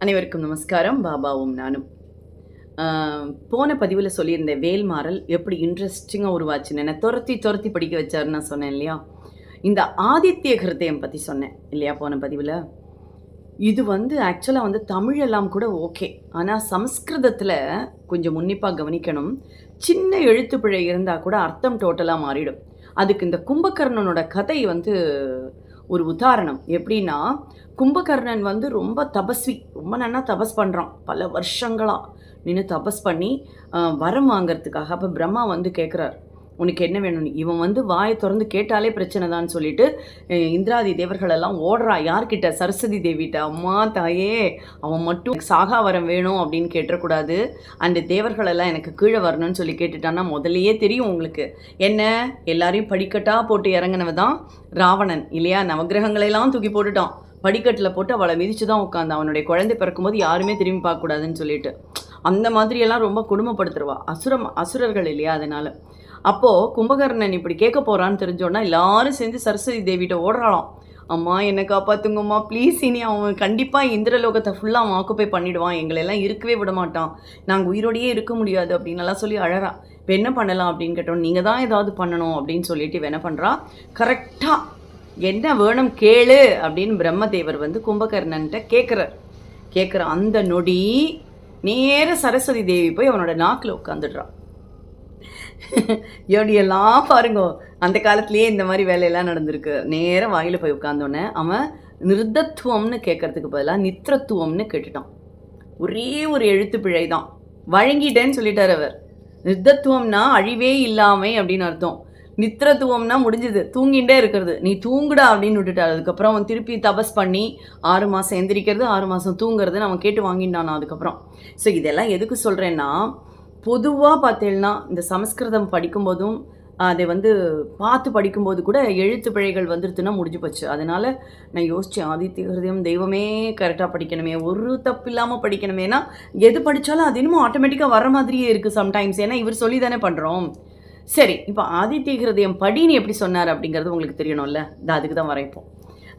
அனைவருக்கும் நமஸ்காரம். பாபாவும் நானும். போன பதிவில் சொல்லியிருந்தேன் வேல்மாறல் எப்படி இன்ட்ரெஸ்டிங்காக உருவாச்சுன்னு. என்னை துரத்தி படிக்க வச்சாருன்னு நான் சொன்னேன் இல்லையா. இந்த ஆதித்ய ஹிருதயம் பற்றி சொன்னேன் இல்லையா போன பதிவில். இது ஆக்சுவலாக தமிழெல்லாம் கூட ஓகே, ஆனால் சம்ஸ்கிருதத்தில் கொஞ்சம் உன்னிப்பாக கவனிக்கணும். சின்ன எழுத்துப்பிழை இருந்தால் கூட அர்த்தம் டோட்டலாக மாறிடும். அதுக்கு இந்த கும்பகர்ணனோட கதை ஒரு உதாரணம். எப்படின்னா, கும்பகர்ணன் ரொம்ப தபஸ்வி, ரொம்ப நன்னா தபஸ் பண்ணுறான். பல வருஷங்களாக நின்று தபஸ் பண்ணி வரம் வாங்கிறதுக்காக. அப்போ பிரம்மா கேட்குறார், உனக்கு என்ன வேணும்? இவன் வாயை திறந்து கேட்டாலே பிரச்சனை தான் சொல்லிட்டு இந்திராதி தேவர்களெல்லாம் ஓடுறா. யார்கிட்ட? சரஸ்வதி தேவிட்ட. அம்மா தாயே, அவன் மட்டும் சாகா வரம் வேணும் அப்படின்னு கேட்டக்கூடாது, அந்த தேவர்களெல்லாம் எனக்கு கீழே வரணும்னு சொல்லி கேட்டுட்டான்னா முதலையே தெரியும் உங்களுக்கு. என்ன, எல்லாரையும் படிக்கட்டாக போட்டு இறங்கினவ தான் ராவணன் இல்லையா. நவகிரகங்களெல்லாம் தூக்கி போட்டுட்டான், படிக்கட்டில் போட்டு அவளை மிதித்து தான் உட்காந்து. அவனுடைய குழந்தை பிறக்கும்போது யாருமே திரும்பி பார்க்கக்கூடாதுன்னு சொல்லிட்டு அந்த மாதிரியெல்லாம் ரொம்ப கொடுமைப்படுத்துருவா. அசுரர்கள் இல்லையா. அதனால் அப்போது கும்பகர்ணன் இப்படி கேட்க போகிறான்னு தெரிஞ்சோன்னா எல்லாரும் சேர்ந்து சரஸ்வதி தேவிகிட்ட ஓடுறாளாம். அம்மா என்னை காப்பாற்றுங்கம்மா ப்ளீஸ், இனி அவன் கண்டிப்பாக இந்திரலோகத்தை ஃபுல்லாக அவன் ஆக்குப்பை பண்ணிவிடுவான், எங்களெல்லாம் இருக்கவே விட மாட்டான், நாங்கள் உயிரோடையே இருக்க முடியாது அப்படின்னலாம் சொல்லி அழறா. இப்போ என்ன பண்ணலாம் அப்படின்னு கேட்டோம். நீங்கள் தான் ஏதாவது பண்ணணும் அப்படின்னு சொல்லிட்டு என்ன பண்ணுறா, கரெக்டாக என்ன வேணும் கேளு அப்படின்னு பிரம்மதேவர் கும்பகர்ணன்ட்ட கேட்குற அந்த நொடி நேர சரஸ்வதி தேவி போய் அவனோட நாக்கில் உட்காந்துடுறான். எப்படியெல்லாம் பாருங்க, அந்த காலத்துலேயே இந்த மாதிரி வேலையெல்லாம் நடந்திருக்கு. நேராக வாயில் போய் உட்காந்தோன்னே அவன் நிர்தத்துவம்னு கேட்கறதுக்கு பதிலாக நித்ரத்துவம்னு கேட்டுட்டான். ஒரே ஒரு எழுத்து பிழை தான், வழங்கிட்டேன்னு சொல்லிட்டார் அவர். நிர்தத்துவம்னா அழிவே இல்லாமை அப்படின்னு அர்த்தம், நித்ரத்துவம்னா முடிஞ்சுது, தூங்கிகிட்டே இருக்கிறது, நீ தூங்குடா அப்படின்னு விட்டுட்டார். அதுக்கப்புறம் அவன் திருப்பி தபஸ் பண்ணி 6 மாதம் எந்திரிக்கிறது, 6 மாதம் தூங்குறதுன்னு அவன் கேட்டு வாங்கிட்டான் அதுக்கப்புறம். ஸோ இதெல்லாம் எதுக்கு சொல்கிறேன்னா, பொதுவாக பார்த்தேன்னா இந்த சமஸ்கிருதம் படிக்கும்போதும் அதை பார்த்து படிக்கும்போது கூட எழுத்து பிழைகள் வந்துருச்சுன்னா முடிஞ்சு போச்சு. அதனால் நான் யோசித்தேன், ஆதித்ய ஹிருதயம் தெய்வமே கரெக்டாக படிக்கணுமே, ஒரு தப்பு இல்லாமல் படிக்கணுமேனா எது படித்தாலும் அது இன்னமும் ஆட்டோமேட்டிக்காக வர மாதிரியே இருக்குது சம்டைம்ஸ். ஏன்னா இவர் சொல்லி தானே பண்ணுறோம். சரி, இப்போ ஆதித்ய ஹிருதயம் படின்னு எப்படி சொன்னார் அப்படிங்கிறது உங்களுக்கு தெரியணும்ல. அதுக்கு தான் வரைப்போம்.